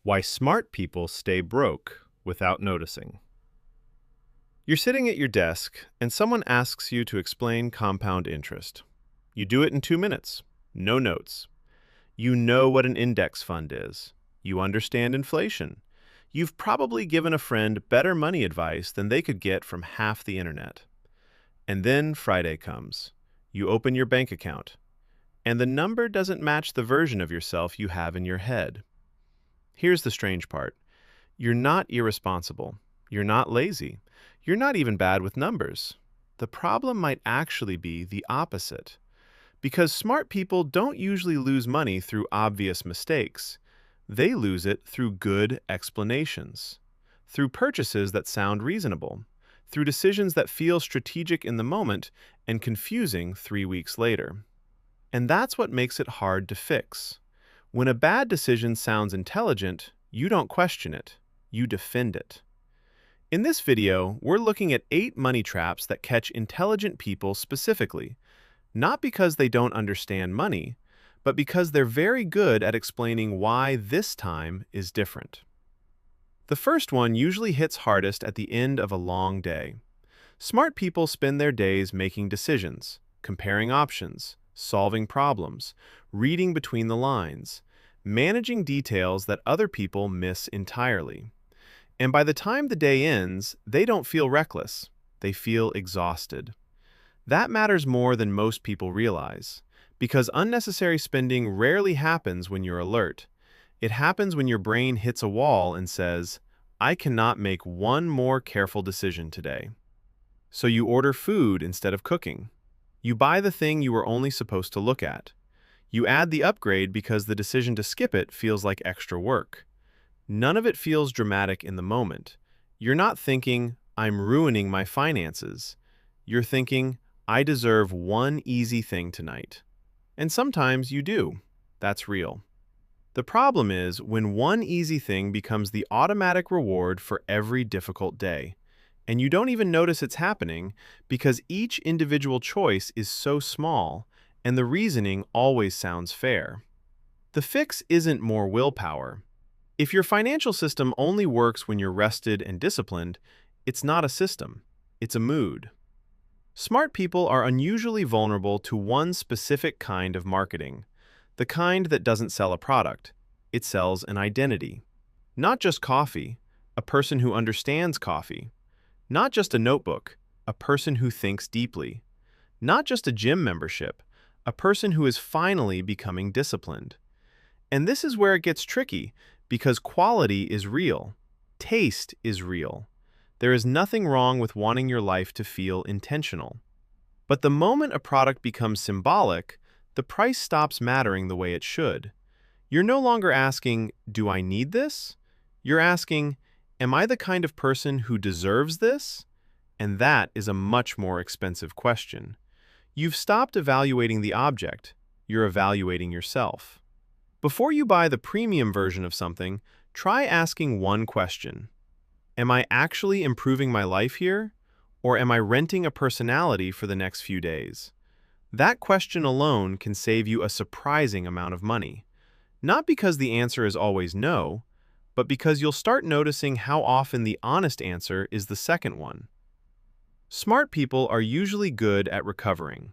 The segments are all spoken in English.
Why smart people stay broke without noticing. You're sitting at your desk and someone asks you to explain compound interest. You do it in 2 minutes. No notes. You know what an index fund is. You understand inflation. You've probably given a friend better money advice than they could get from half the internet. And then Friday comes. You open your bank account, and the number doesn't match the version of yourself you have in your head. Here's the strange part. You're not irresponsible. You're not lazy. You're not even bad with numbers. The problem might actually be the opposite. Because smart people don't usually lose money through obvious mistakes. They lose it through good explanations, through purchases that sound reasonable, through decisions that feel strategic in the moment and confusing 3 weeks later. And that's what makes it hard to fix. When a bad decision sounds intelligent, you don't question it, you defend it. In this video, we're looking at 8 money traps that catch intelligent people specifically, not because they don't understand money, but because they're very good at explaining why this time is different. The first one usually hits hardest at the end of a long day. Smart people spend their days making decisions, comparing options, solving problems, reading between the lines, managing details that other people miss entirely. And by the time the day ends, they don't feel reckless. They feel exhausted. That matters more than most people realize, because unnecessary spending rarely happens when you're alert. It happens when your brain hits a wall and says, I cannot make one more careful decision today. So you order food instead of cooking. You buy the thing you were only supposed to look at. You add the upgrade because the decision to skip it feels like extra work. None of it feels dramatic in the moment. You're not thinking, I'm ruining my finances. You're thinking, I deserve one easy thing tonight. And sometimes you do. That's real. The problem is when one easy thing becomes the automatic reward for every difficult day, and you don't even notice it's happening because each individual choice is so small and the reasoning always sounds fair. The fix isn't more willpower. If your financial system only works when you're rested and disciplined, it's not a system, it's a mood. Smart people are unusually vulnerable to one specific kind of marketing, the kind that doesn't sell a product, it sells an identity. Not just coffee, a person who understands coffee. Not just a notebook, a person who thinks deeply. Not just a gym membership, a person who is finally becoming disciplined. And this is where it gets tricky, because quality is real. Taste is real. There is nothing wrong with wanting your life to feel intentional. But the moment a product becomes symbolic, the price stops mattering the way it should. You're no longer asking, do I need this? You're asking, am I the kind of person who deserves this? And that is a much more expensive question. You've stopped evaluating the object, you're evaluating yourself. Before you buy the premium version of something, try asking one question. Am I actually improving my life here? Or am I renting a personality for the next few days? That question alone can save you a surprising amount of money. Not because the answer is always no, but because you'll start noticing how often the honest answer is the second one. Smart people are usually good at recovering.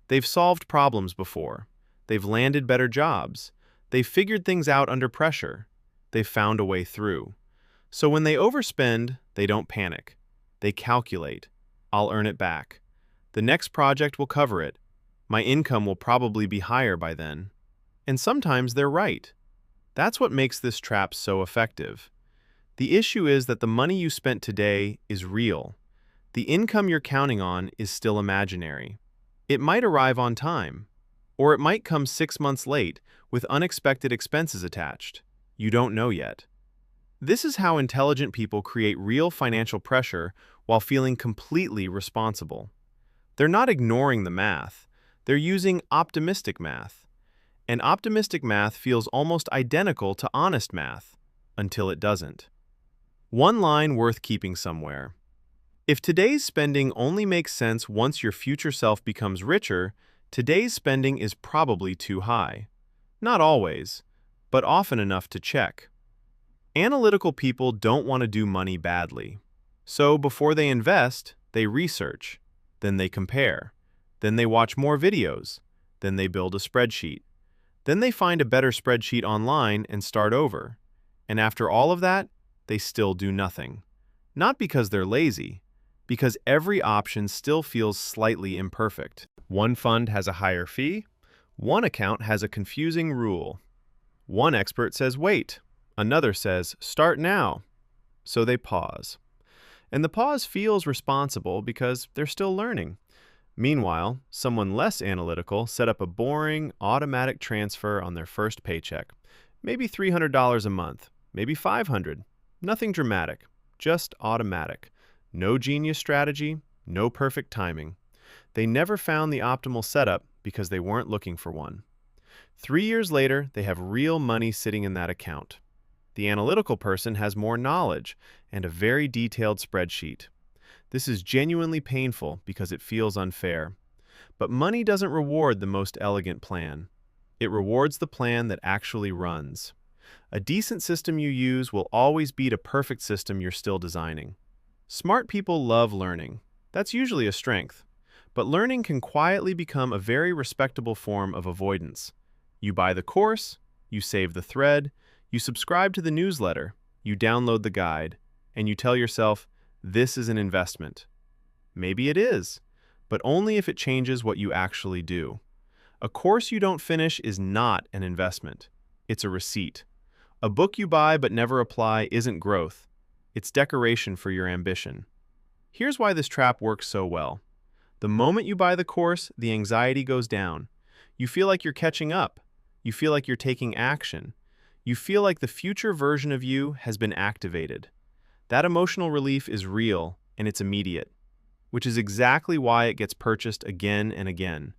They've solved problems before. They've landed better jobs. They've figured things out under pressure. They've found a way through. So when they overspend, they don't panic. They calculate. I'll earn it back. The next project will cover it. My income will probably be higher by then. And sometimes they're right. That's what makes this trap so effective. The issue is that the money you spent today is real. The income you're counting on is still imaginary. It might arrive on time, or it might come 6 months late with unexpected expenses attached. You don't know yet. This is how intelligent people create real financial pressure while feeling completely responsible. They're not ignoring the math. They're using optimistic math. And optimistic math feels almost identical to honest math, until it doesn't. One line worth keeping somewhere. If today's spending only makes sense once your future self becomes richer, today's spending is probably too high. Not always, but often enough to check. Analytical people don't want to do money badly. So before they invest, they research, then they compare, then they watch more videos, then they build a spreadsheet. Then they find a better spreadsheet online and start over. And after all of that, they still do nothing. Not because they're lazy, because every option still feels slightly imperfect. One fund has a higher fee, one account has a confusing rule. One expert says wait, another says start now. So they pause. And the pause feels responsible because they're still learning. Meanwhile, someone less analytical set up a boring, automatic transfer on their first paycheck. Maybe $300 a month, maybe $500. Nothing dramatic, just automatic. No genius strategy, no perfect timing. They never found the optimal setup because they weren't looking for one. 3 years later, they have real money sitting in that account. The analytical person has more knowledge and a very detailed spreadsheet. This is genuinely painful because it feels unfair. But money doesn't reward the most elegant plan. It rewards the plan that actually runs. A decent system you use will always beat a perfect system you're still designing. Smart people love learning. That's usually a strength. But learning can quietly become a very respectable form of avoidance. You buy the course, you save the thread, you subscribe to the newsletter, you download the guide, and you tell yourself, this is an investment. Maybe it is, but only if it changes what you actually do. A course you don't finish is not an investment. It's a receipt. A book you buy but never apply isn't growth. It's decoration for your ambition. Here's why this trap works so well. The moment you buy the course, the anxiety goes down. You feel like you're catching up. You feel like you're taking action. You feel like the future version of you has been activated. That emotional relief is real, and it's immediate, which is exactly why it gets purchased again and again.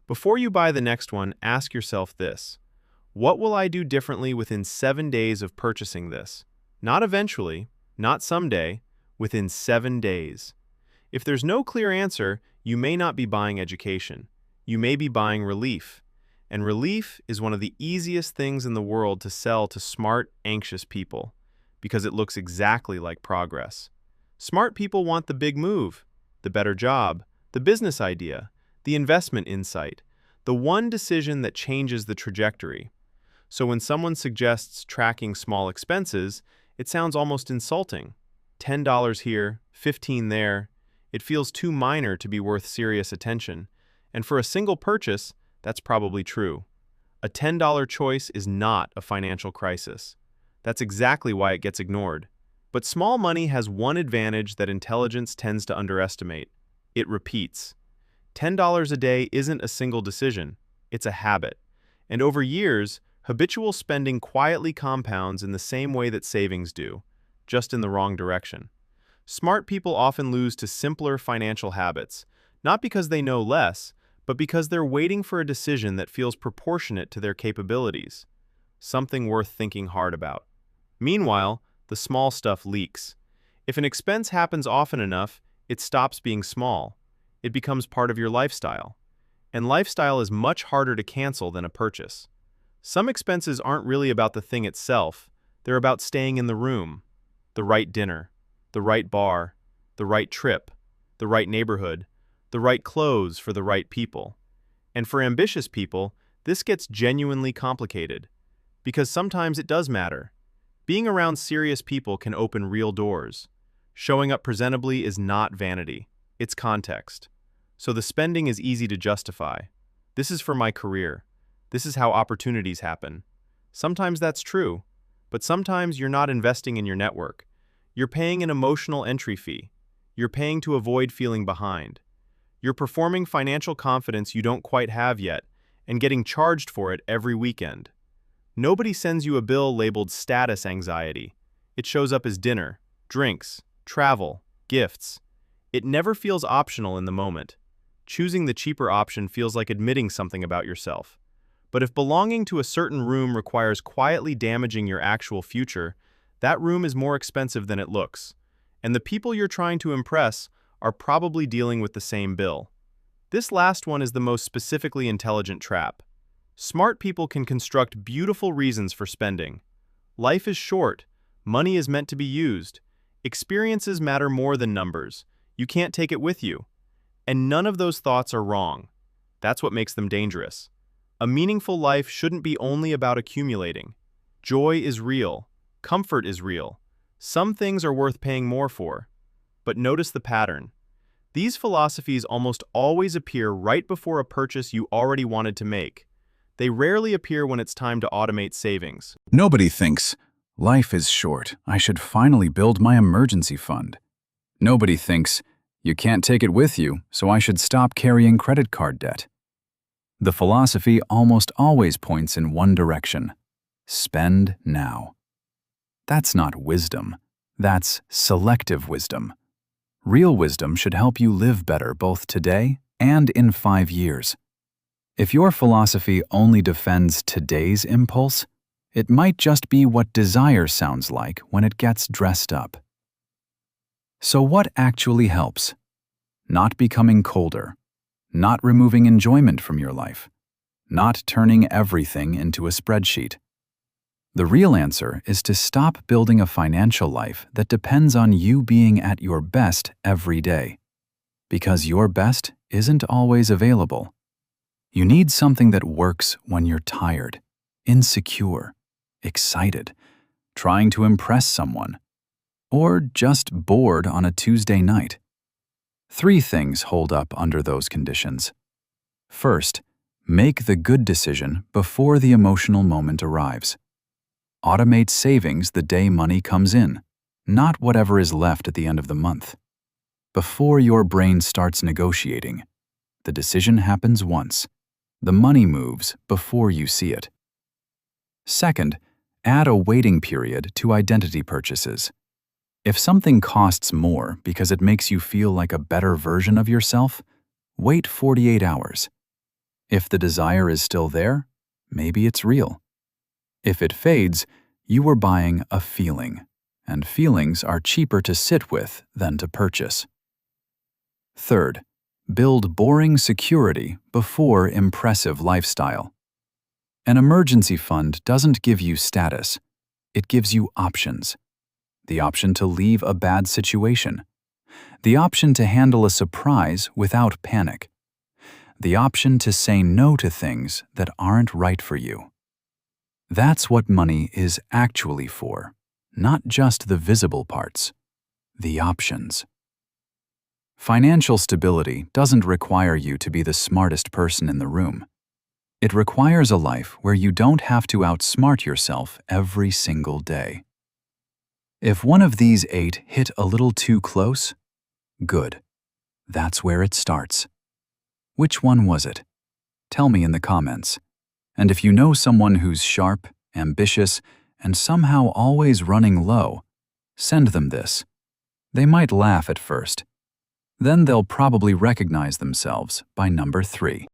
Before you buy the next one, ask yourself this: what will I do differently within 7 days of purchasing this? Not eventually, not someday, within 7 days. If there's no clear answer, you may not be buying education. You may be buying relief. And relief is one of the easiest things in the world to sell to smart, anxious people, because it looks exactly like progress. Smart people want the big move, the better job, the business idea, the investment insight, the one decision that changes the trajectory. So when someone suggests tracking small expenses, it sounds almost insulting. $10 here, $15 there. It feels too minor to be worth serious attention. And for a single purchase, that's probably true. A $10 choice is not a financial crisis. That's exactly why it gets ignored. But small money has one advantage that intelligence tends to underestimate. It repeats. $10 a day isn't a single decision. It's a habit. And over years, habitual spending quietly compounds in the same way that savings do, just in the wrong direction. Smart people often lose to simpler financial habits, not because they know less, but because they're waiting for a decision that feels proportionate to their capabilities, something worth thinking hard about. Meanwhile, the small stuff leaks. If an expense happens often enough, it stops being small. It becomes part of your lifestyle. And lifestyle is much harder to cancel than a purchase. Some expenses aren't really about the thing itself. They're about staying in the room, the right dinner, the right bar, the right trip, the right neighborhood, the right clothes for the right people. And for ambitious people, this gets genuinely complicated, because sometimes it does matter. Being around serious people can open real doors. Showing up presentably is not vanity, it's context. So the spending is easy to justify. This is for my career. This is how opportunities happen. Sometimes that's true, but sometimes you're not investing in your network. You're paying an emotional entry fee. You're paying to avoid feeling behind. You're performing financial confidence you don't quite have yet and getting charged for it every weekend. Nobody sends you a bill labeled status anxiety. It shows up as dinner, drinks, travel, gifts. It never feels optional in the moment. Choosing the cheaper option feels like admitting something about yourself. But if belonging to a certain room requires quietly damaging your actual future, that room is more expensive than it looks. And the people you're trying to impress are probably dealing with the same bill. This last one is the most specifically intelligent trap. Smart people can construct beautiful reasons for spending. Life is short. Money is meant to be used. Experiences matter more than numbers. You can't take it with you. And none of those thoughts are wrong. That's what makes them dangerous. A meaningful life shouldn't be only about accumulating. Joy is real. Comfort is real. Some things are worth paying more for. But notice the pattern. These philosophies almost always appear right before a purchase you already wanted to make. They rarely appear when it's time to automate savings. Nobody thinks, life is short, I should finally build my emergency fund. Nobody thinks, you can't take it with you, so I should stop carrying credit card debt. The philosophy almost always points in one direction: spend now. That's not wisdom. That's selective wisdom. Real wisdom should help you live better both today and in 5 years. If your philosophy only defends today's impulse, it might just be what desire sounds like when it gets dressed up. So what actually helps? Not becoming colder, not removing enjoyment from your life, not turning everything into a spreadsheet. The real answer is to stop building a financial life that depends on you being at your best every day. Because your best isn't always available. You need something that works when you're tired, insecure, excited, trying to impress someone, or just bored on a Tuesday night. 3 things hold up under those conditions. First, make the good decision before the emotional moment arrives. Automate savings the day money comes in, not whatever is left at the end of the month. Before your brain starts negotiating, the decision happens once. The money moves before you see it. Second, add a waiting period to identity purchases. If something costs more because it makes you feel like a better version of yourself, wait 48 hours. If the desire is still there, maybe it's real. If it fades, you were buying a feeling, and feelings are cheaper to sit with than to purchase. Third, build boring security before impressive lifestyle. An emergency fund doesn't give you status, it gives you options. The option to leave a bad situation. The option to handle a surprise without panic. The option to say no to things that aren't right for you. That's what money is actually for, not just the visible parts, the options. Financial stability doesn't require you to be the smartest person in the room. It requires a life where you don't have to outsmart yourself every single day. If one of these 8 hit a little too close, good. That's where it starts. Which one was it? Tell me in the comments. And if you know someone who's sharp, ambitious, and somehow always running low, send them this. They might laugh at first. Then they'll probably recognize themselves by number 3.